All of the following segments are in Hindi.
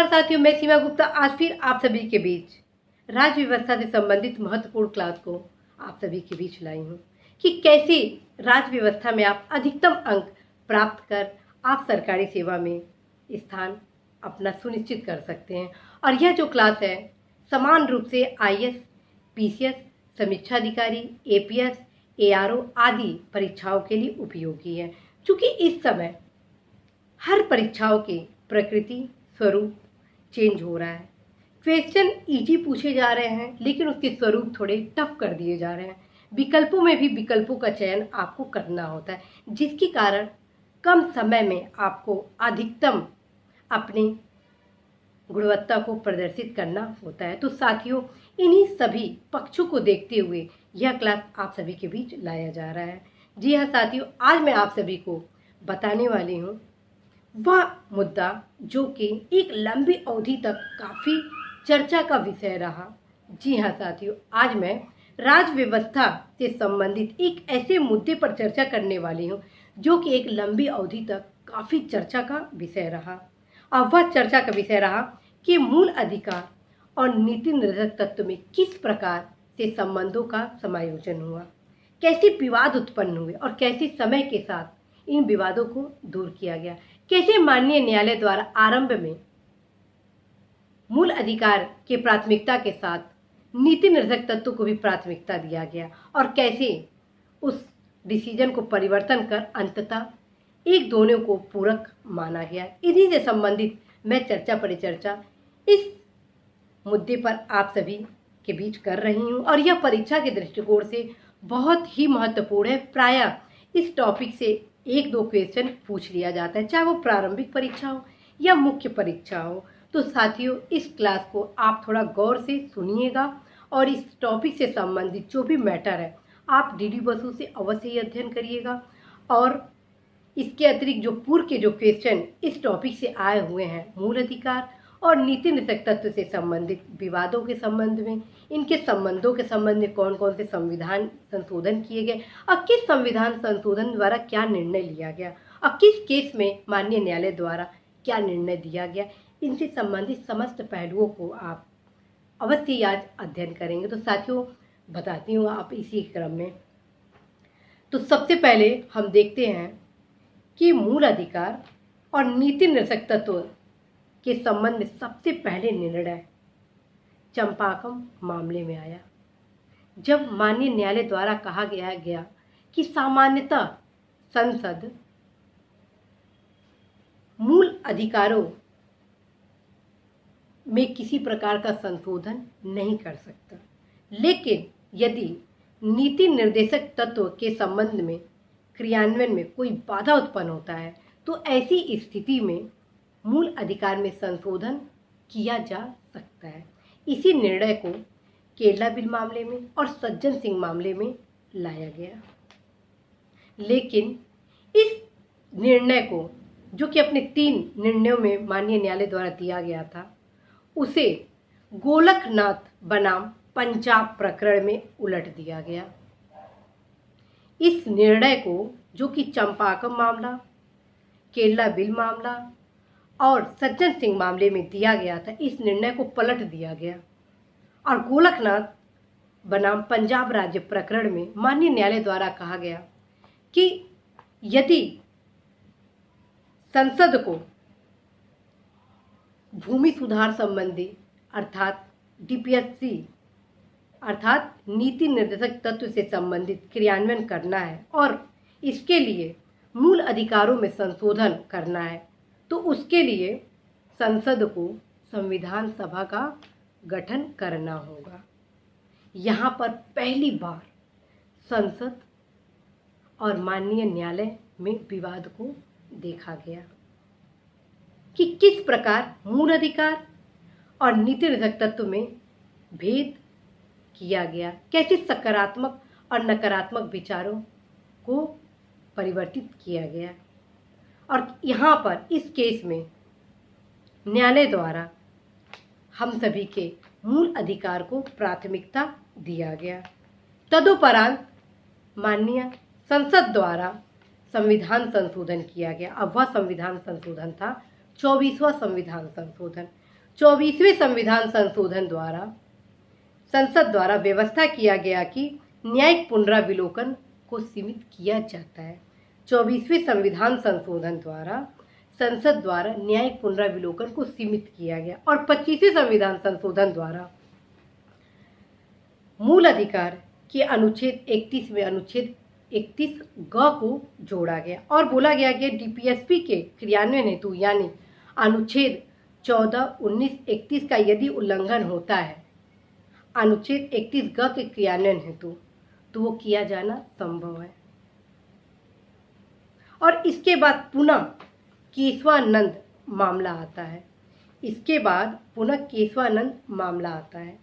नमस्कार साथियों, मैं सीमा गुप्ता आज फिर आप सभी के बीच राज्य व्यवस्था से संबंधित महत्वपूर्ण क्लास को आप सभी के बीच लाई हूँ कि कैसे राज्य व्यवस्था में आप अधिकतम अंक प्राप्त कर आप सरकारी सेवा में स्थान अपना सुनिश्चित कर सकते हैं। और यह जो क्लास है समान रूप से आईएएस, पीसीएस, समीक्षा अधिकारी, एपीएस, एआरओ आदि परीक्षाओं के लिए उपयोगी है। चूंकि इस समय हर परीक्षाओं की प्रकृति स्वरूप चेंज हो रहा है, क्वेश्चन इजी पूछे जा रहे हैं लेकिन उसके स्वरूप थोड़े टफ कर दिए जा रहे हैं। विकल्पों में भी विकल्पों का चयन आपको करना होता है, जिसके कारण कम समय में आपको अधिकतम अपनी गुणवत्ता को प्रदर्शित करना होता है। तो साथियों, इन्हीं सभी पक्षों को देखते हुए यह क्लास आप सभी के बीच लाया जा रहा है। जी हाँ साथियों, आज मैं आप सभी को बताने वाली हूँ वह मुद्दा जो कि एक लंबी अवधि तक काफ़ी चर्चा का विषय रहा। जी हाँ साथियों, आज मैं राज्य व्यवस्था से संबंधित एक ऐसे मुद्दे पर चर्चा करने वाली हूँ जो कि एक लंबी अवधि तक काफ़ी चर्चा का विषय रहा। और वह चर्चा का विषय रहा कि मूल अधिकार और नीति निर्धारक तत्व में किस प्रकार से संबंधों का समायोजन हुआ, कैसे विवाद उत्पन्न हुए और कैसे समय के साथ इन विवादों को दूर किया गया, कैसे माननीय न्यायालय द्वारा आरंभ में मूल अधिकार के प्राथमिकता के साथ नीति निर्धारक तत्व को भी प्राथमिकता दिया गया और कैसे उस डिसीजन को परिवर्तन कर अंततः एक दोनों को पूरक माना गया। इन्हीं से संबंधित मैं चर्चा परिचर्चा इस मुद्दे पर आप सभी के बीच कर रही हूँ और यह परीक्षा के दृष्टिकोण से बहुत ही महत्वपूर्ण है। प्रायः इस टॉपिक से एक दो क्वेश्चन पूछ लिया जाता है, चाहे वो प्रारंभिक परीक्षा हो या मुख्य परीक्षा हो। तो साथियों, इस क्लास को आप थोड़ा गौर से सुनिएगा और इस टॉपिक से संबंधित जो भी मैटर है आप डीडी बसु से अवश्य ही अध्ययन करिएगा। और इसके अतिरिक्त जो पूर्व के जो क्वेश्चन इस टॉपिक से आए हुए हैं, मूल अधिकार और नीति निर्धारक तत्व से संबंधित विवादों के संबंध में, इनके संबंधों के संबंध में कौन कौन से संविधान संशोधन किए गए और किस संविधान संशोधन द्वारा क्या निर्णय लिया गया और किस केस में माननीय न्यायालय द्वारा क्या निर्णय दिया गया, इनसे संबंधित समस्त पहलुओं को आप अवश्य आज अध्ययन करेंगे। तो साथियों, बताती हूँ आप इसी क्रम में। तो सबसे पहले हम देखते हैं कि मूल अधिकार और नीति निर्धारक तत्व के संबंध में सबसे पहले निर्णय चंपाकम मामले में आया, जब माननीय न्यायालय द्वारा कहा गया कि सामान्यतः संसद मूल अधिकारों में किसी प्रकार का संशोधन नहीं कर सकता, लेकिन यदि नीति निर्देशक तत्व के संबंध में क्रियान्वयन में कोई बाधा उत्पन्न होता है तो ऐसी स्थिति में मूल अधिकार में संशोधन किया जा सकता है। इसी निर्णय को केरला बिल मामले में और सज्जन सिंह मामले में लाया गया, लेकिन इस निर्णय को जो कि अपने 3 निर्णयों में माननीय न्यायालय द्वारा दिया गया था, उसे गोलकनाथ बनाम पंजाब प्रकरण में उलट दिया गया। इस निर्णय को जो कि चंपाकम मामला, केरला बिल मामला और सज्जन सिंह मामले में दिया गया था, इस निर्णय को पलट दिया गया और गोलकनाथ बनाम पंजाब राज्य प्रकरण में माननीय न्यायालय द्वारा कहा गया कि यदि संसद को भूमि सुधार संबंधी अर्थात डीपीएससी अर्थात नीति निर्देशक तत्व से संबंधित क्रियान्वयन करना है और इसके लिए मूल अधिकारों में संशोधन करना है, तो उसके लिए संसद को संविधान सभा का गठन करना होगा। यहाँ पर पहली बार संसद और माननीय न्यायालय में विवाद को देखा गया कि किस प्रकार मूल अधिकार और नीति निर्धारक तत्व में भेद किया गया, कैसे सकारात्मक और नकारात्मक विचारों को परिवर्तित किया गया। और यहाँ पर इस केस में न्यायालय द्वारा हम सभी के मूल अधिकार को प्राथमिकता दिया गया। तदुपरांत माननीय संसद द्वारा संविधान संशोधन किया गया। अब वह संविधान संशोधन था 24वां संविधान संशोधन, 24वें संविधान संशोधन द्वारा संसद द्वारा व्यवस्था किया गया कि न्यायिक पुनराविलोकन को सीमित किया जाता है। 24वें संविधान संशोधन द्वारा संसद द्वारा न्यायिक पुनराविलोकन को सीमित किया गया और 25वें संविधान संशोधन द्वारा मूल अधिकार के अनुच्छेद 31 में अनुच्छेद 31 ग को जोड़ा गया और बोला गया कि डीपीएसपी के क्रियान्वयन हेतु यानी अनुच्छेद 14, 19, 31 का यदि उल्लंघन होता है अनुच्छेद 31 ग के क्रियान्वयन हेतु तो वो किया जाना संभव है। और इसके बाद पुनः केशवानंद मामला आता है। इसके बाद पुनः केशवानंद मामला आता है।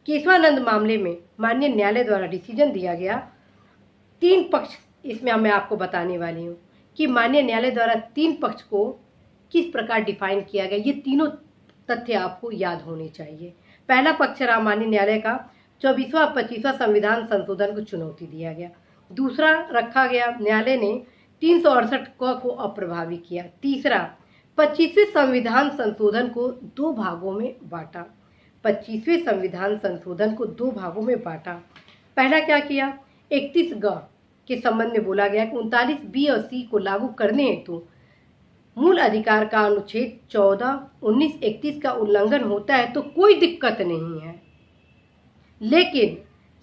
केशवानंद मामले में माननीय न्यायालय द्वारा डिसीजन दिया गया। 3 पक्ष इसमें मैं आपको बताने वाली हूँ कि माननीय न्यायालय द्वारा 3 पक्ष को किस प्रकार डिफाइन किया गया। ये तीनों तथ्य आपको याद होने चाहिए। पहला पक्ष रहा माननीय न्यायालय का 24वां 25वां संविधान संशोधन को चुनौती दिया गया। दूसरा रखा गया न्यायालय ने 368 क को अप्रभावी किया। तीसरा 25वें संविधान संशोधन को 2 भागों में बांटा। 25वें संविधान संशोधन को 2 भागों में बांटा। पहला क्या किया, 31 ग के संबंध में बोला गया कि 39 बी और सी को लागू करने हेतु मूल अधिकार का अनुच्छेद 14, 19, 31 का उल्लंघन होता है तो कोई दिक्कत नहीं है, लेकिन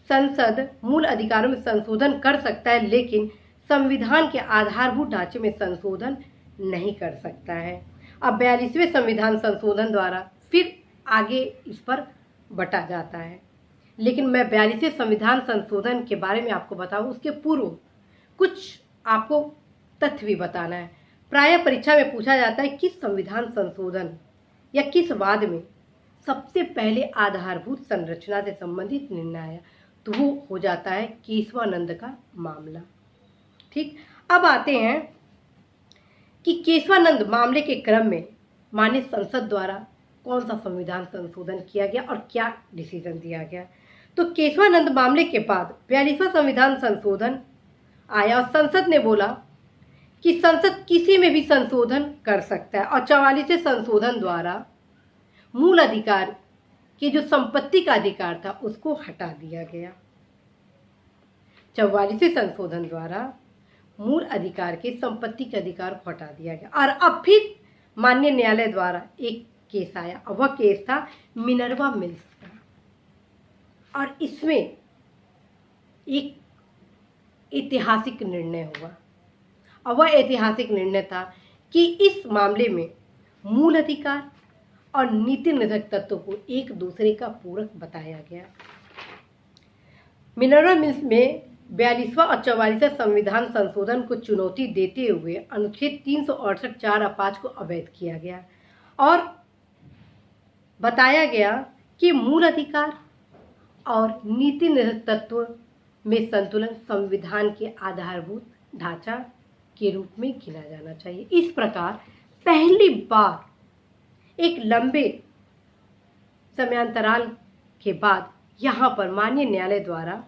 संसद मूल अधिकारों में संशोधन कर सकता है लेकिन संविधान के आधारभूत ढांचे में संशोधन नहीं कर सकता है। अब 42वें संविधान संशोधन द्वारा फिर आगे इस पर बटा जाता है, लेकिन मैं 42वें संविधान संशोधन के बारे में आपको बताऊं उसके पूर्व कुछ आपको तथ्य भी बताना है। प्रायः परीक्षा में पूछा जाता है किस संविधान संशोधन या किस वाद में सबसे पहले आधारभूत संरचना से संबंधित निर्णय आया, तो वो हो जाता है केशवानंद का मामला। ठीक, अब आते हैं कि केशवानंद मामले के क्रम में माननीय संसद द्वारा कौन सा संविधान संशोधन किया गया और क्या डिसीजन दिया गया। तो केशवानंद मामले के बाद 42वां संविधान संशोधन आया और संसद ने बोला कि संसद किसी में भी संशोधन कर सकता है और 44वें संशोधन द्वारा मूल अधिकार के जो संपत्ति का अधिकार था उसको हटा दिया गया। 44वें संशोधन द्वारा मूल अधिकार के संपत्ति के अधिकार को हटा दिया गया और अब फिर माननीय न्यायालय द्वारा एक केस आया और वह केस था मिनर्वा मिल्स का और इसमें एक ऐतिहासिक निर्णय हुआ और वह ऐतिहासिक निर्णय था कि इस मामले में मूल अधिकार और नीति निर्धारक तत्वों को एक दूसरे का पूरक बताया गया। मिनर्वा मिल्स में 42वां और 44वां संविधान संशोधन को चुनौती देते हुए अनुच्छेद 368 4 और 5 को अवैध किया गया और बताया गया कि मूल अधिकार और नीति निर्धारक तत्व में संतुलन संविधान के आधारभूत ढांचा के रूप में गिना जाना चाहिए। इस प्रकार पहली बार एक लंबे समयांतराल के बाद यहाँ पर माननीय न्यायालय द्वारा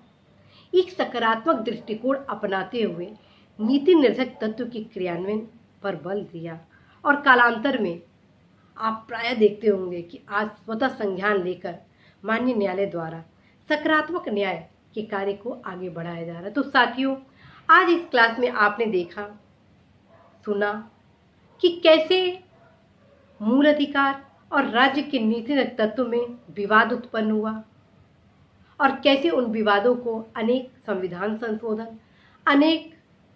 एक सकारात्मक दृष्टिकोण अपनाते हुए नीति निर्धारक तत्व के क्रियान्वयन पर बल दिया और कालांतर में आप प्रायः देखते होंगे कि आज स्वतः संज्ञान लेकर माननीय न्यायालय द्वारा सकारात्मक न्याय के कार्य को आगे बढ़ाया जा रहा है। तो साथियों, आज इस क्लास में आपने देखा सुना कि कैसे मूल अधिकार और राज्य के नीति निर्धारक तत्व में विवाद उत्पन्न हुआ और कैसे उन विवादों को अनेक संविधान संशोधन अनेक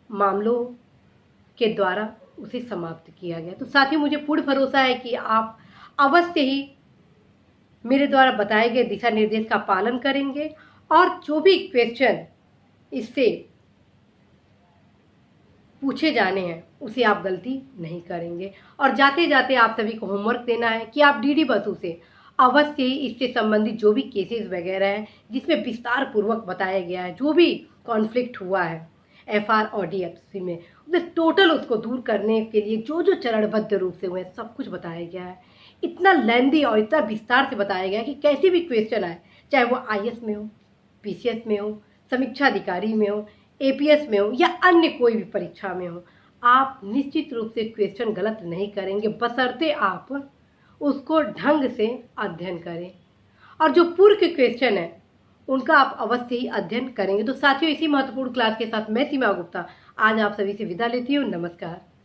मामलों के द्वारा उसे समाप्त किया गया। तो साथियों, मुझे पूर्ण भरोसा है कि आप अवश्य ही मेरे द्वारा बताए गए दिशा निर्देश का पालन करेंगे और जो भी क्वेश्चन इससे पूछे जाने हैं उसे आप गलती नहीं करेंगे। और जाते जाते आप सभी को होमवर्क देना है कि आप डीडी बसु से अवश्य ही इससे संबंधित जो भी केसेस वगैरह हैं जिसमें विस्तार पूर्वक बताया गया है, जो भी कॉन्फ्लिक्ट हुआ है एफआर और डीएफसी में, उसे टोटल उसको दूर करने के लिए जो जो चरणबद्ध रूप से हुए सब कुछ बताया गया है। इतना लेंदी और इतना विस्तार से बताया गया है कि कैसे भी क्वेश्चन आए, चाहे वो आईएएस में हो, पीसीएस में हो, समीक्षा अधिकारी में हो, एपीएस में हो या अन्य कोई भी परीक्षा में हो, आप निश्चित रूप से क्वेश्चन गलत नहीं करेंगे बशर्ते आप उसको ढंग से अध्ययन करें। और जो पूर्व के क्वेश्चन है उनका आप अवश्य ही अध्ययन करेंगे। तो साथियों, इसी महत्वपूर्ण क्लास के साथ मैं सीमा गुप्ता आज आप सभी से विदा लेती हूँ। नमस्कार।